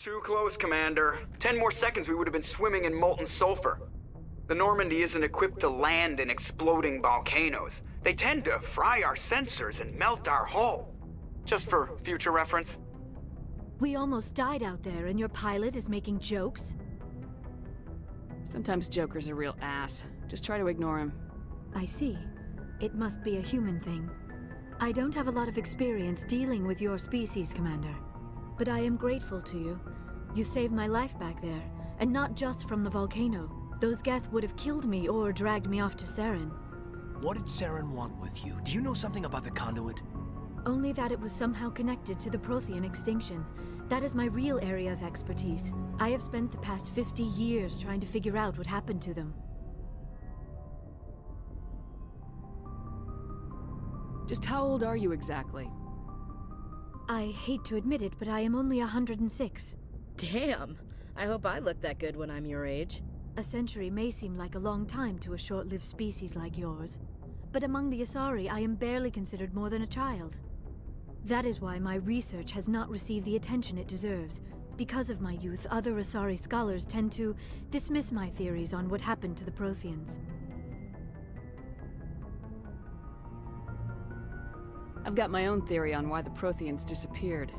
Too close, Commander. 10 more seconds we would have been swimming in molten sulfur. The Normandy isn't equipped to land in exploding volcanoes. They tend to fry our sensors and melt our hull. Just for future reference. We almost died out there and your pilot is making jokes? Sometimes Joker's a real ass. Just try to ignore him. I see. It must be a human thing. I don't have a lot of experience dealing with your species, Commander. But I am grateful to you. You saved my life back there, and not just from the volcano. Those Geth would have killed me or dragged me off to Saren. What did Saren want with you? Do you know something about the conduit? Only that it was somehow connected to the Prothean extinction. That is my real area of expertise. I have spent the past 50 years trying to figure out what happened to them. Just how old are you exactly? I hate to admit it, but I am only 106. Damn! I hope I look that good when I'm your age. A century may seem like a long time to a short-lived species like yours, but among the Asari, I am barely considered more than a child. That is why my research has not received the attention it deserves. Because of my youth, other Asari scholars tend to dismiss my theories on what happened to the Protheans. I've got my own theory on why the Protheans disappeared.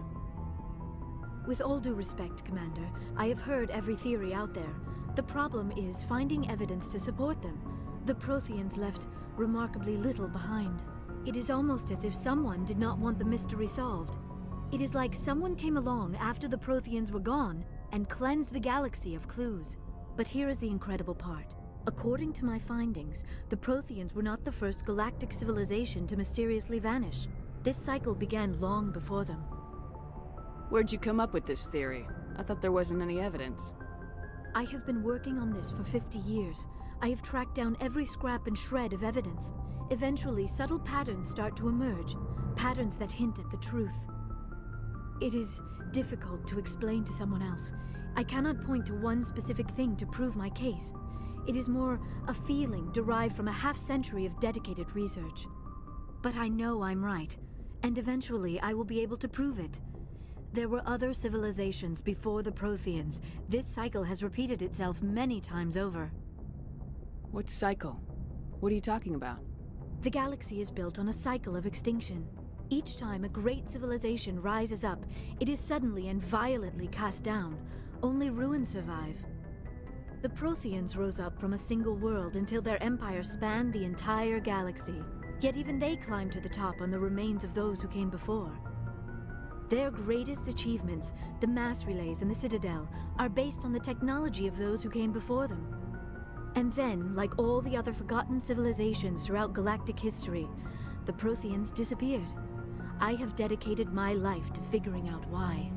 With all due respect, Commander, I have heard every theory out there. The problem is finding evidence to support them. The Protheans left remarkably little behind. It is almost as if someone did not want the mystery solved. It is like someone came along after the Protheans were gone and cleansed the galaxy of clues. But here is the incredible part. According to my findings, the Protheans were not the first galactic civilization to mysteriously vanish. This cycle began long before them. Where'd you come up with this theory? I thought there wasn't any evidence. I have been working on this for 50 years. I have tracked down every scrap and shred of evidence. Eventually, subtle patterns start to emerge, patterns that hint at the truth. It is difficult to explain to someone else. I cannot point to one specific thing to prove my case. It is more a feeling derived from a half-century of dedicated research. But I know I'm right, and eventually I will be able to prove it. There were other civilizations before the Protheans. This cycle has repeated itself many times over. What cycle? What are you talking about? The galaxy is built on a cycle of extinction. Each time a great civilization rises up, it is suddenly and violently cast down. Only ruins survive. The Protheans rose up from a single world until their empire spanned the entire galaxy. Yet even they climbed to the top on the remains of those who came before. Their greatest achievements, the mass relays and the Citadel, are based on the technology of those who came before them. And then, like all the other forgotten civilizations throughout galactic history, the Protheans disappeared. I have dedicated my life to figuring out why.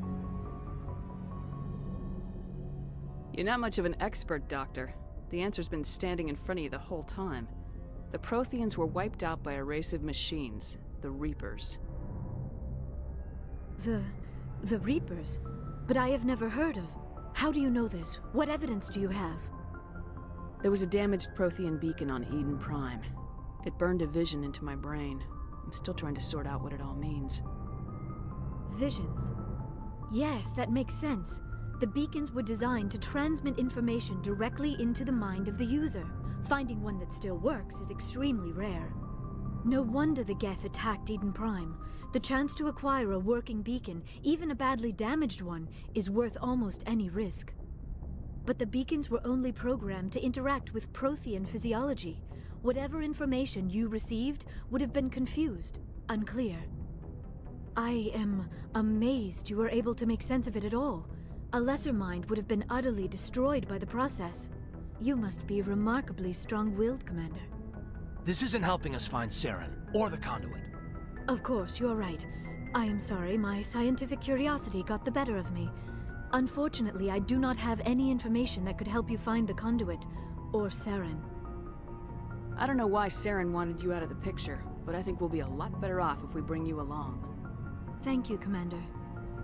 You're not much of an expert, Doctor. The answer's been standing in front of you the whole time. The Protheans were wiped out by a race of machines, the Reapers. The Reapers? But I have never heard of. How do you know this? What evidence do you have? There was a damaged Prothean beacon on Eden Prime. It burned a vision into my brain. I'm still trying to sort out what it all means. Visions? Yes, that makes sense. The beacons were designed to transmit information directly into the mind of the user. Finding one that still works is extremely rare. No wonder the Geth attacked Eden Prime. The chance to acquire a working beacon, even a badly damaged one, is worth almost any risk. But the beacons were only programmed to interact with Prothean physiology. Whatever information you received would have been confused, unclear. I am amazed you were able to make sense of it at all. A lesser mind would have been utterly destroyed by the process. You must be remarkably strong-willed, Commander. This isn't helping us find Saren, or the conduit. Of course, you're right. I am sorry, my scientific curiosity got the better of me. Unfortunately, I do not have any information that could help you find the conduit, or Saren. I don't know why Saren wanted you out of the picture, but I think we'll be a lot better off if we bring you along. Thank you, Commander.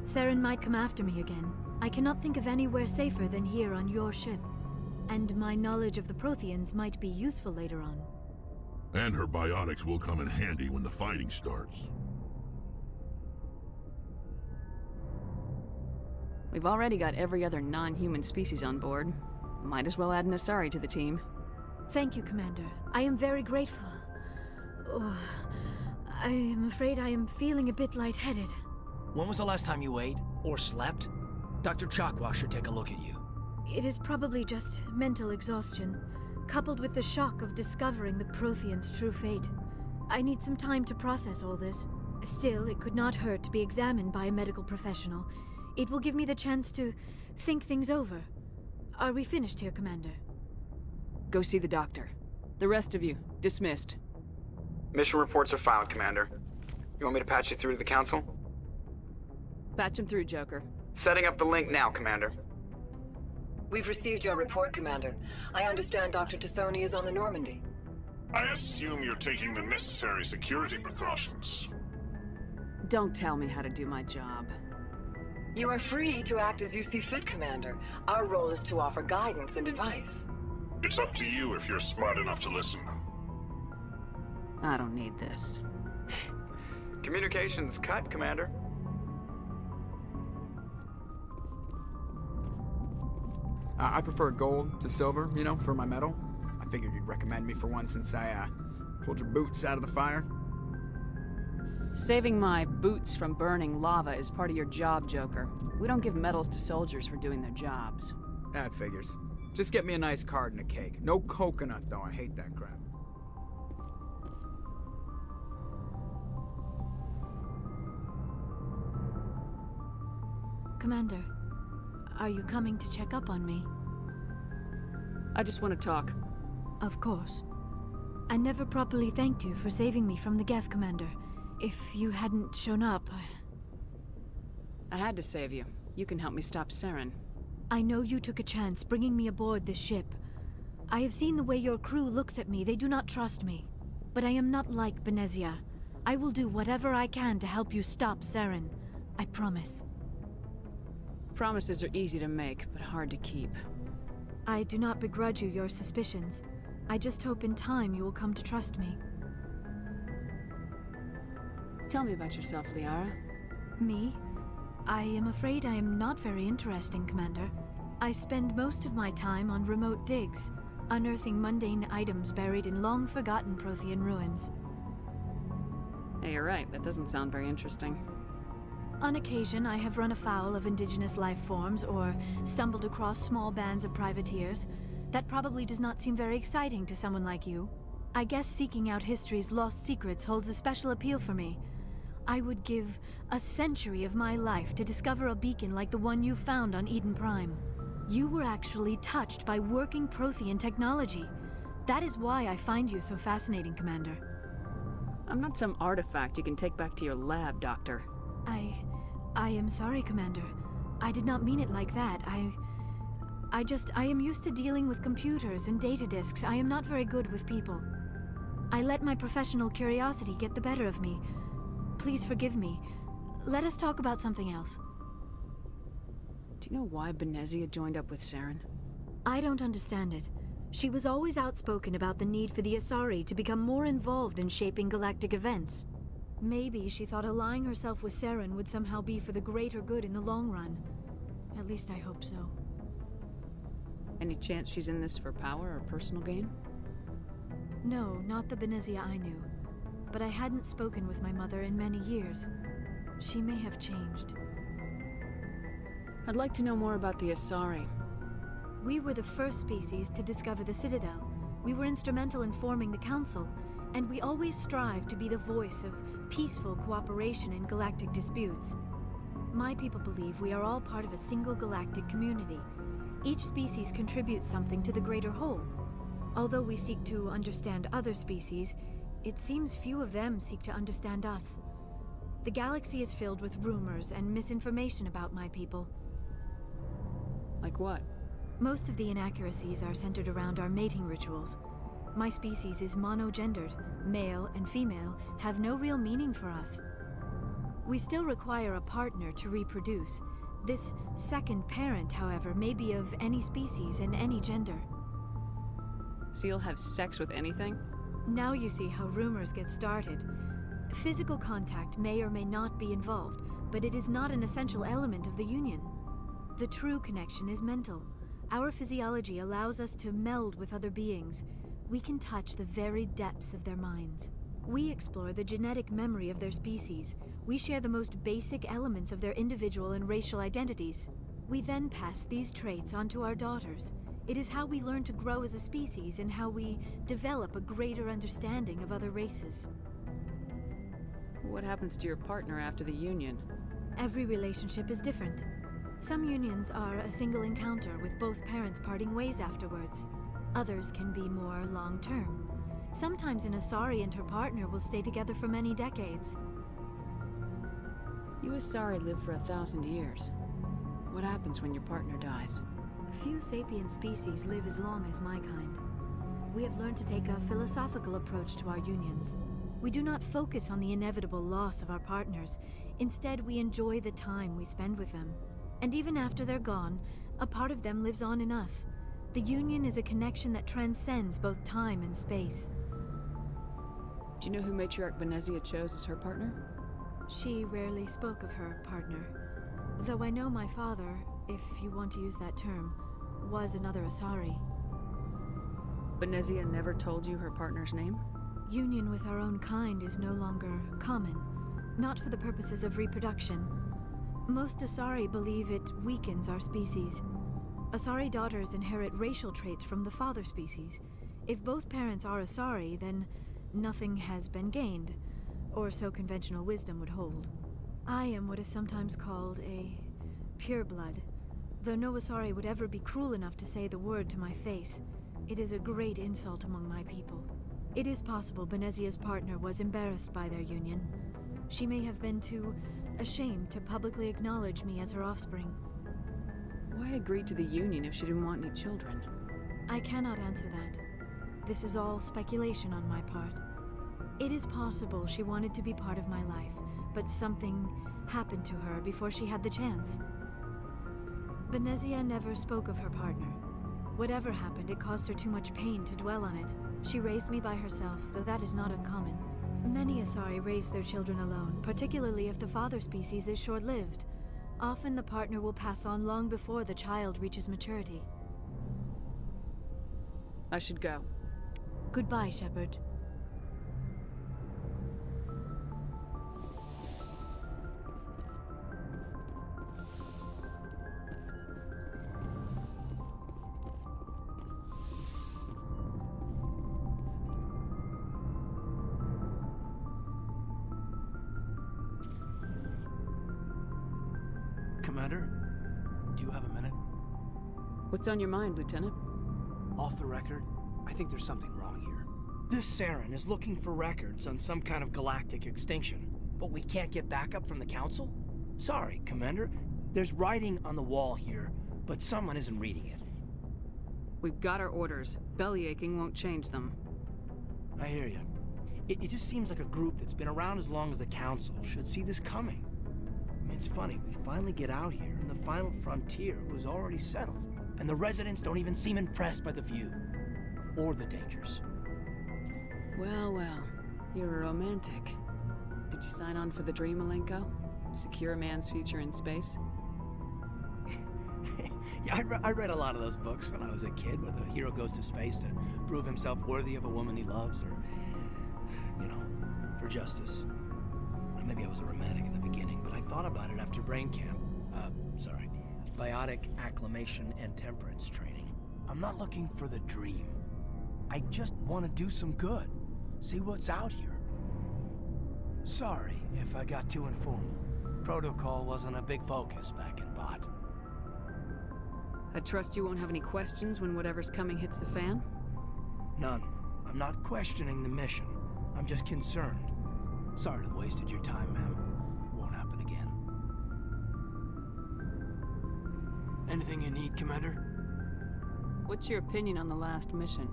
Saren might come after me again. I cannot think of anywhere safer than here on your ship. And my knowledge of the Protheans might be useful later on. And her biotics will come in handy when the fighting starts. We've already got every other non-human species on board. Might as well add an Asari to the team. Thank you, Commander. I am very grateful. Oh, I am afraid I am feeling a bit lightheaded. When was the last time you ate? Or slept? Dr. Chakwa should take a look at you. It is probably just mental exhaustion, coupled with the shock of discovering the Protheans' true fate. I need some time to process all this. Still, it could not hurt to be examined by a medical professional. It will give me the chance to think things over. Are we finished here, Commander? Go see the doctor. The rest of you, dismissed. Mission reports are filed, Commander. You want me to patch you through to the Council? Patch him through, Joker. Setting up the link now, Commander. We've received your report, Commander. I understand Dr. Tassoni is on the Normandy. I assume you're taking the necessary security precautions. Don't tell me how to do my job. You are free to act as you see fit, Commander. Our role is to offer guidance and advice. It's up to you if you're smart enough to listen. I don't need this. Communications cut, Commander. I prefer gold to silver, you know, for my metal. I figured you'd recommend me for one since I, pulled your boots out of the fire. Saving my boots from burning lava is part of your job, Joker. We don't give medals to soldiers for doing their jobs. That figures. Just get me a nice card and a cake. No coconut, though. I hate that crap. Commander, are you coming to check up on me? I just want to talk. Of course. I never properly thanked you for saving me from the Geth, Commander. If you hadn't shown up, I had to save you. You can help me stop Saren. I know you took a chance bringing me aboard this ship. I have seen the way your crew looks at me. They do not trust me. But I am not like Benezia. I will do whatever I can to help you stop Saren. I promise. Promises are easy to make, but hard to keep. I do not begrudge you your suspicions. I just hope in time you will come to trust me. Tell me about yourself, Liara. Me? I am afraid I am not very interesting, Commander. I spend most of my time on remote digs, unearthing mundane items buried in long-forgotten Prothean ruins. Hey, you're right. That doesn't sound very interesting. On occasion, I have run afoul of indigenous life forms or stumbled across small bands of privateers. That probably does not seem very exciting to someone like you. I guess seeking out history's lost secrets holds a special appeal for me. I would give a century of my life to discover a beacon like the one you found on Eden Prime. You were actually touched by working Prothean technology. That is why I find you so fascinating, Commander. I'm not some artifact you can take back to your lab, Doctor. I am sorry, Commander. I did not mean it like that. I am used to dealing with computers and data disks. I am not very good with people. I let my professional curiosity get the better of me. Please forgive me. Let us talk about something else. Do you know why Benezia joined up with Saren? I don't understand it. She was always outspoken about the need for the Asari to become more involved in shaping galactic events. Maybe she thought allying herself with Saren would somehow be for the greater good in the long run. At least I hope so. Any chance she's in this for power or personal gain? No, not the Benezia I knew. But I hadn't spoken with my mother in many years. She may have changed. I'd like to know more about the Asari. We were the first species to discover the Citadel. We were instrumental in forming the Council, and we always strive to be the voice of peaceful cooperation in galactic disputes. My people believe we are all part of a single galactic community. Each species contributes something to the greater whole. Although we seek to understand other species, it seems few of them seek to understand us. The galaxy is filled with rumors and misinformation about my people. Like what? Most of the inaccuracies are centered around our mating rituals. My species is monogendered. Male and female have no real meaning for us. We still require a partner to reproduce. This second parent, however, may be of any species and any gender. So you'll have sex with anything? Now you see how rumors get started. Physical contact may or may not be involved, but it is not an essential element of the union. The true connection is mental. Our physiology allows us to meld with other beings. We can touch the very depths of their minds. We explore the genetic memory of their species. We share the most basic elements of their individual and racial identities. We then pass these traits on to our daughters. It is how we learn to grow as a species and how we develop a greater understanding of other races. What happens to your partner after the union? Every relationship is different. Some unions are a single encounter with both parents parting ways afterwards. Others can be more long-term. Sometimes an Asari and her partner will stay together for many decades. You Asari live for 1,000 years. What happens when your partner dies? Few sapient species live as long as my kind. We have learned to take a philosophical approach to our unions. We do not focus on the inevitable loss of our partners. Instead, we enjoy the time we spend with them. And even after they're gone, a part of them lives on in us. The union is a connection that transcends both time and space. Do you know who Matriarch Benezia chose as her partner? She rarely spoke of her partner. Though I know my father, if you want to use that term, was another Asari. Benezia never told you her partner's name? Union with our own kind is no longer common, not for the purposes of reproduction. Most Asari believe it weakens our species. Asari daughters inherit racial traits from the father species. If both parents are Asari, then nothing has been gained, or so conventional wisdom would hold. I am what is sometimes called a pureblood, though no Asari would ever be cruel enough to say the word to my face. It is a great insult among my people. It is possible Benezia's partner was embarrassed by their union. She may have been too ashamed to publicly acknowledge me as her offspring. Why agree to the union if she didn't want any children? I cannot answer that. This is all speculation on my part. It is possible she wanted to be part of my life, but something happened to her before she had the chance. Benezia never spoke of her partner. Whatever happened, it caused her too much pain to dwell on it. She raised me by herself, though that is not uncommon. Many Asari raise their children alone, particularly if the father species is short-lived. Often the partner will pass on long before the child reaches maturity. I should go. Goodbye, Shepard. Commander, do you have a minute? What's on your mind, Lieutenant? Off the record, I think there's something wrong here. This Saren is looking for records on some kind of galactic extinction, but we can't get backup from the Council? Sorry, Commander. There's writing on the wall here, but someone isn't reading it. We've got our orders. Bellyaching won't change them. I hear you. It just seems like a group that's been around as long as the Council should see this coming. I mean, it's funny, we finally get out here, and the final frontier was already settled, and the residents don't even seem impressed by the view. Or the dangers. Well, well. You're a romantic. Did you sign on for the dream, Malenko? Secure a man's future in space? Yeah, I read a lot of those books when I was a kid, where the hero goes to space to prove himself worthy of a woman he loves, or, you know, for justice. Or maybe I was a romantic in the beginning, but I thought about it after brain camp. Biotic acclimation and temperance training. I'm not looking for the dream. I just want to do some good. See what's out here. Sorry if I got too informal. Protocol wasn't a big focus back in Bot. I trust you won't have any questions when whatever's coming hits the fan? None. I'm not questioning the mission. I'm just concerned. Sorry to have wasted your time, ma'am. Won't happen again. Anything you need, Commander? What's your opinion on the last mission?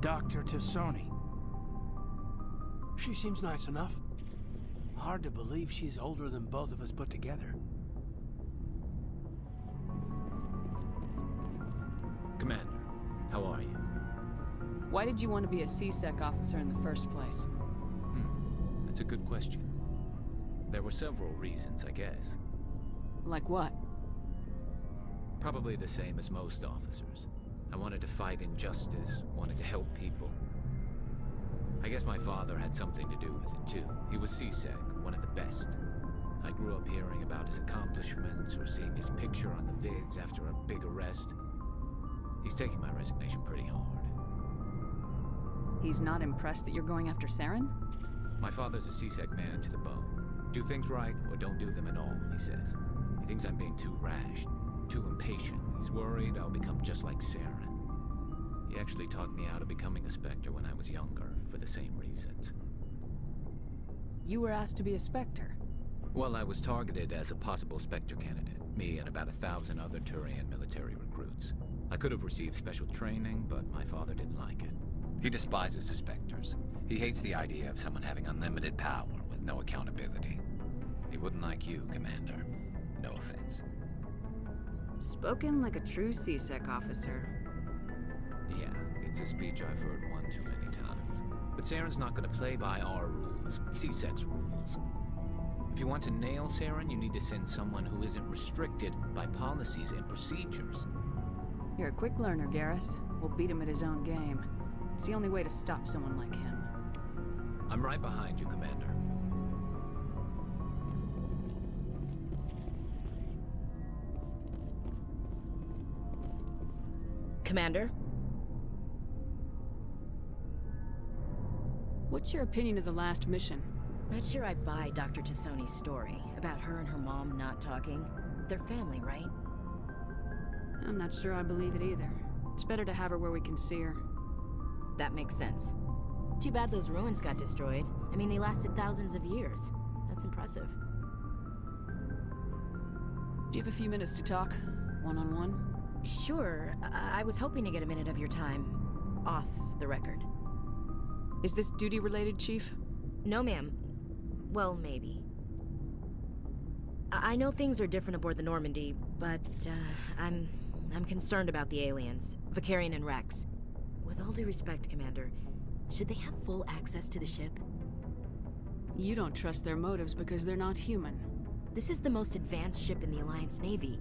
Dr. Tassoni. She seems nice enough. Hard to believe she's older than both of us put together. Commander, how are you? Why did you want to be a CSEC officer in the first place? That's a good question. There were several reasons, I guess. Like what? Probably the same as most officers. I wanted to fight injustice, wanted to help people. I guess my father had something to do with it too. He was CSEC, one of the best. I grew up hearing about his accomplishments or seeing his picture on the vids after a big arrest. He's taking my resignation pretty hard. He's not impressed that you're going after Saren? My father's a CSEC man to the bone. Do things right or don't do them at all, he says. He thinks I'm being too rash, too impatient. He's worried I'll become just like Saren. He actually talked me out of becoming a Spectre when I was younger, for the same reasons. You were asked to be a Spectre? Well, I was targeted as a possible Spectre candidate, me and about 1,000 other Turian military recruits. I could have received special training, but my father didn't like it. He despises the Spectres. He hates the idea of someone having unlimited power with no accountability. He wouldn't like you, Commander. No offense. Spoken like a true CSEC officer. Yeah, it's a speech I've heard one too many times. But Saren's not going to play by our rules, CSEC's rules. If you want to nail Saren, you need to send someone who isn't restricted by policies and procedures. You're a quick learner, Garrus. We'll beat him at his own game. It's the only way to stop someone like him. I'm right behind you, Commander. Commander? What's your opinion of the last mission? Not sure I buy Dr. Tassoni's story about her and her mom not talking. They're family, right? I'm not sure I believe it either. It's better to have her where we can see her. That makes sense. Too bad those ruins got destroyed. I mean, they lasted thousands of years. That's impressive. Do you have a few minutes to talk? One-on-one? Sure. I was hoping to get a minute of your time. Off the record. Is this duty-related, Chief? No, ma'am. Well, maybe. I know things are different aboard the Normandy, but, I'm concerned about the aliens. Vicarian and Wrex. With all due respect, Commander, should they have full access to the ship? You don't trust their motives because they're not human. This is the most advanced ship in the Alliance Navy.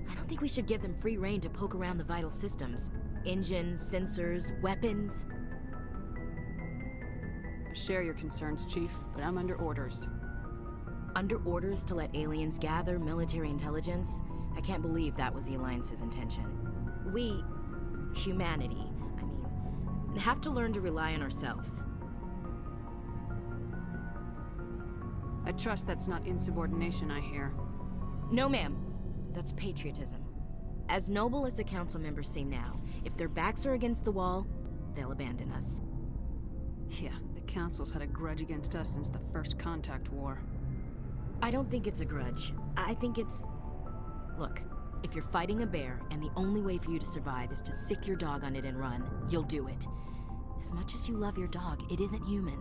I don't think we should give them free rein to poke around the vital systems. Engines, sensors, weapons. I share your concerns, Chief, but I'm under orders. Under orders to let aliens gather military intelligence? I can't believe that was the Alliance's intention. We, humanity, I mean, have to learn to rely on ourselves. I trust that's not insubordination, I hear. No, ma'am. That's patriotism. As noble as the council members seem now, if their backs are against the wall, they'll abandon us. Yeah, the Council's had a grudge against us since the First Contact War. I don't think it's a grudge. I think it's... Look, if you're fighting a bear and the only way for you to survive is to sick your dog on it and run, you'll do it. As much as you love your dog, it isn't human.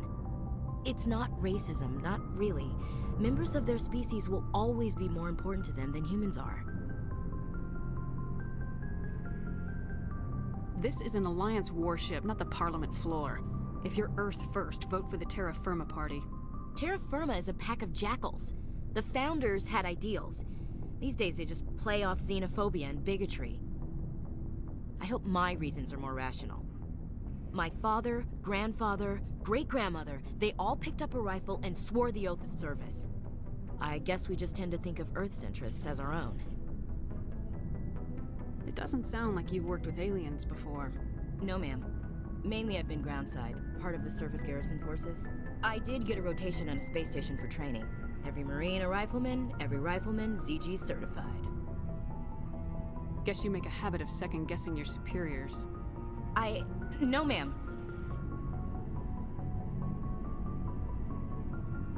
It's not racism, not really. Members of their species will always be more important to them than humans are. This is an Alliance warship, not the Parliament floor. If you're Earth first, vote for the Terra Firma party. Terra Firma is a pack of jackals. The founders had ideals. These days they just play off xenophobia and bigotry. I hope my reasons are more rational. My father, grandfather, great-grandmother, they all picked up a rifle and swore the oath of service. I guess we just tend to think of Earth's interests as our own. It doesn't sound like you've worked with aliens before. No, ma'am. Mainly I've been groundside, part of the surface garrison forces. I did get a rotation on a space station for training. Every Marine a rifleman, every rifleman ZG certified. Guess you make a habit of second-guessing your superiors. No, ma'am.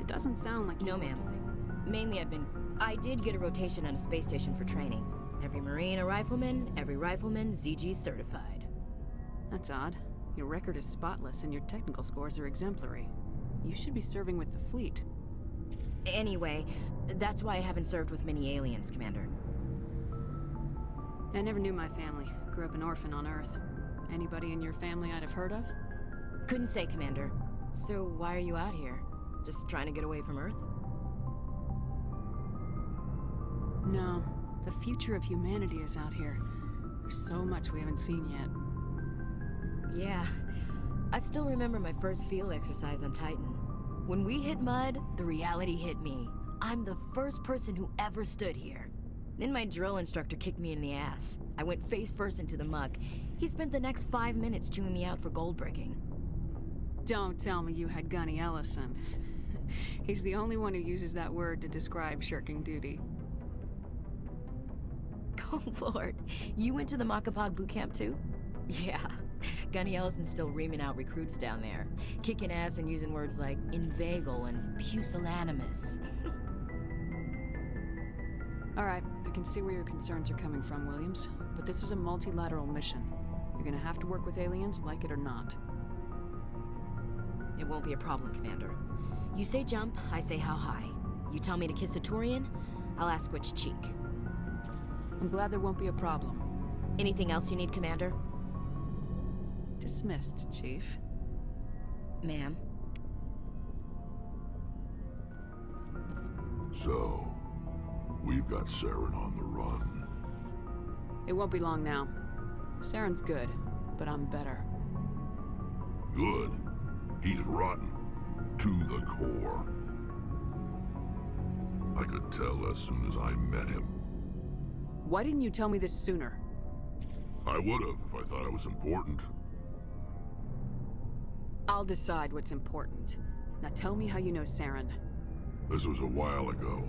It doesn't sound like you... No, ma'am. Mainly I did get a rotation on a space station for training. Every Marine a rifleman, every rifleman ZG certified. That's odd. Your record is spotless and your technical scores are exemplary. You should be serving with the fleet. Anyway, that's why I haven't served with many aliens, Commander. I never knew my family. Grew up an orphan on Earth. Anybody in your family I'd have heard of? Couldn't say, Commander. So why are you out here? Just trying to get away from Earth? No. The future of humanity is out here. There's so much we haven't seen yet. Yeah. I still remember my first field exercise on Titan. When we hit mud, the reality hit me. I'm the first person who ever stood here. Then my drill instructor kicked me in the ass. I went face first into the muck. He spent the next 5 minutes chewing me out for gold breaking. Don't tell me you had Gunny Ellison. He's the only one who uses that word to describe shirking duty. Oh lord, you went to the Makapog boot camp too? Yeah, Gunny Ellison's still reaming out recruits down there. Kicking ass and using words like inveigle and pusillanimous. Alright, I can see where your concerns are coming from, Williams. But this is a multilateral mission. You're gonna have to work with aliens, like it or not. It won't be a problem, Commander. You say jump, I say how high. You tell me to kiss a Turian, I'll ask which cheek. I'm glad there won't be a problem. Anything else you need, Commander? Dismissed, Chief. Ma'am. So, we've got Saren on the run. It won't be long now. Saren's good, but I'm better. Good. He's rotten. To the core. I could tell as soon as I met him. Why didn't you tell me this sooner? I would've if I thought it was important. I'll decide what's important. Now tell me how you know Saren. This was a while ago.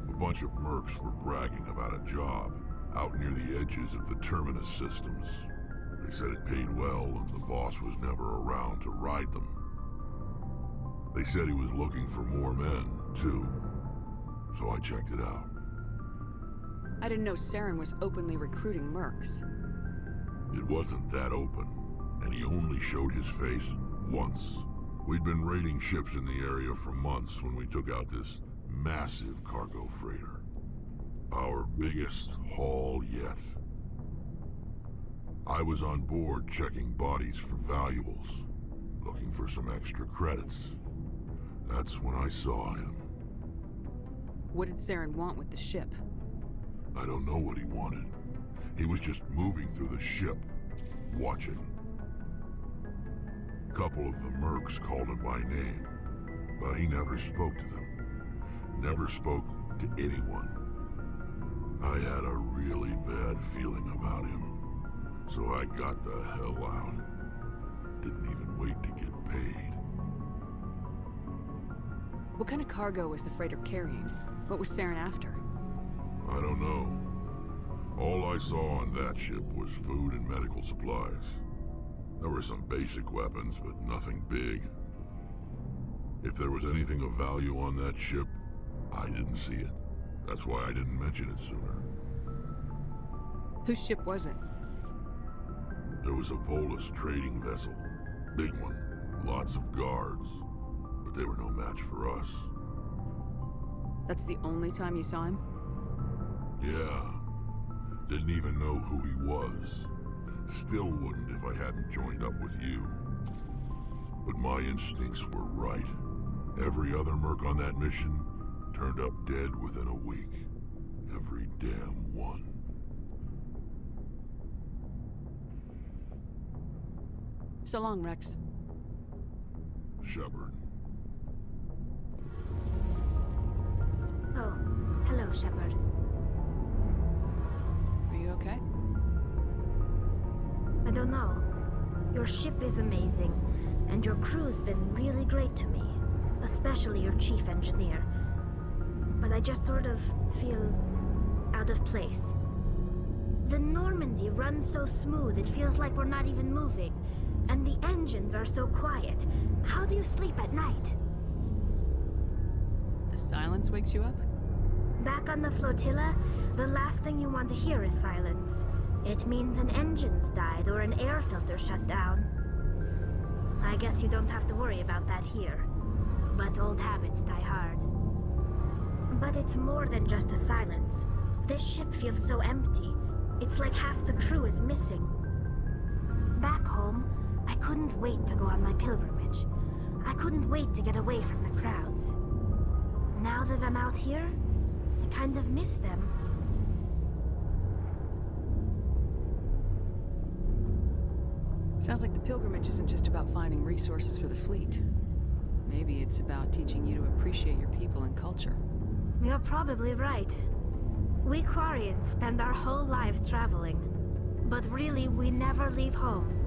A bunch of mercs were bragging about a job out near the edges of the Terminus systems. They said it paid well and the boss was never around to ride them. They said he was looking for more men, too. So I checked it out. I didn't know Saren was openly recruiting mercs. It wasn't that open, and he only showed his face once. We'd been raiding ships in the area for months when we took out this massive cargo freighter. Our biggest haul yet. I was on board checking bodies for valuables, looking for some extra credits. That's when I saw him. What did Saren want with the ship? I don't know what he wanted. He was just moving through the ship, watching. A couple of the mercs called him by name, but he never spoke to them. Never spoke to anyone. I had a really bad feeling about him, so I got the hell out. Didn't even wait to get paid. What kind of cargo was the freighter carrying? What was Saren after? I don't know. All I saw on that ship was food and medical supplies. There were some basic weapons, but nothing big. If there was anything of value on that ship, I didn't see it. That's why I didn't mention it sooner. Whose ship was it? There was a Volus trading vessel. Big one. Lots of guards. But they were no match for us. That's the only time you saw him? Yeah. Didn't even know who he was. Still wouldn't if I hadn't joined up with you. But my instincts were right. Every other merc on that mission turned up dead within a week. Every damn one. So long, Wrex. Shepard. Oh, hello, Shepard. Are you okay? I don't know. Your ship is amazing, and your crew's been really great to me, especially your chief engineer. But I just sort of feel out of place. The Normandy runs so smooth it feels like we're not even moving, and the engines are so quiet. How do you sleep at night? The silence wakes you up? Back on the flotilla, the last thing you want to hear is silence. It means an engine's died or an air filter shut down. I guess you don't have to worry about that here. But old habits die hard. But it's more than just the silence. This ship feels so empty. It's like half the crew is missing. Back home, I couldn't wait to go on my pilgrimage. I couldn't wait to get away from the crowds. Now that I'm out here, I kind of miss them. Sounds like the pilgrimage isn't just about finding resources for the fleet. Maybe it's about teaching you to appreciate your people and culture. You're probably right. We Quarians spend our whole lives traveling, but really we never leave home.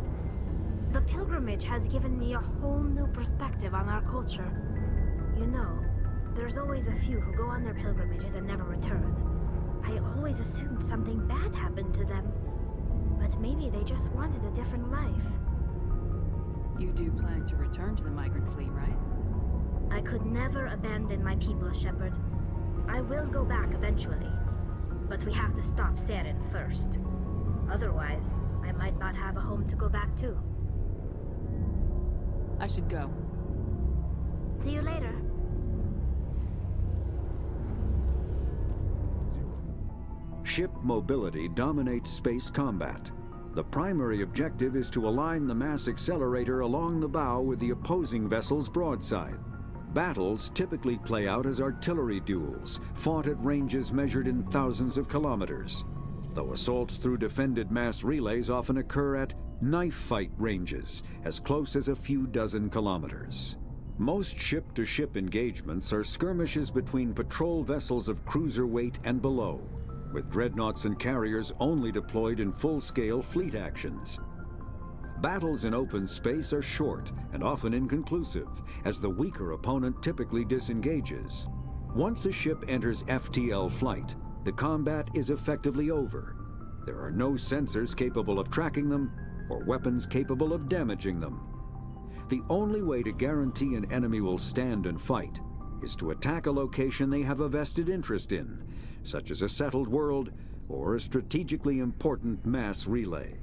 The pilgrimage has given me a whole new perspective on our culture. You know, there's always a few who go on their pilgrimages and never return. I always assumed something bad happened to them, but maybe they just wanted a different life. You do plan to return to the migrant fleet, right? I could never abandon my people, Shepard. I will go back eventually, but we have to stop Saren first. Otherwise, I might not have a home to go back to. I should go. See you later. Ship mobility dominates space combat. The primary objective is to align the mass accelerator along the bow with the opposing vessel's broadside. Battles typically play out as artillery duels, fought at ranges measured in thousands of kilometers, though assaults through defended mass relays often occur at knife fight ranges, as close as a few dozen kilometers. Most ship-to-ship engagements are skirmishes between patrol vessels of cruiser weight and below, with dreadnoughts and carriers only deployed in full-scale fleet actions. Battles in open space are short and often inconclusive, as the weaker opponent typically disengages. Once a ship enters FTL flight, the combat is effectively over. There are no sensors capable of tracking them, or weapons capable of damaging them. The only way to guarantee an enemy will stand and fight is to attack a location they have a vested interest in, such as a settled world or a strategically important mass relay.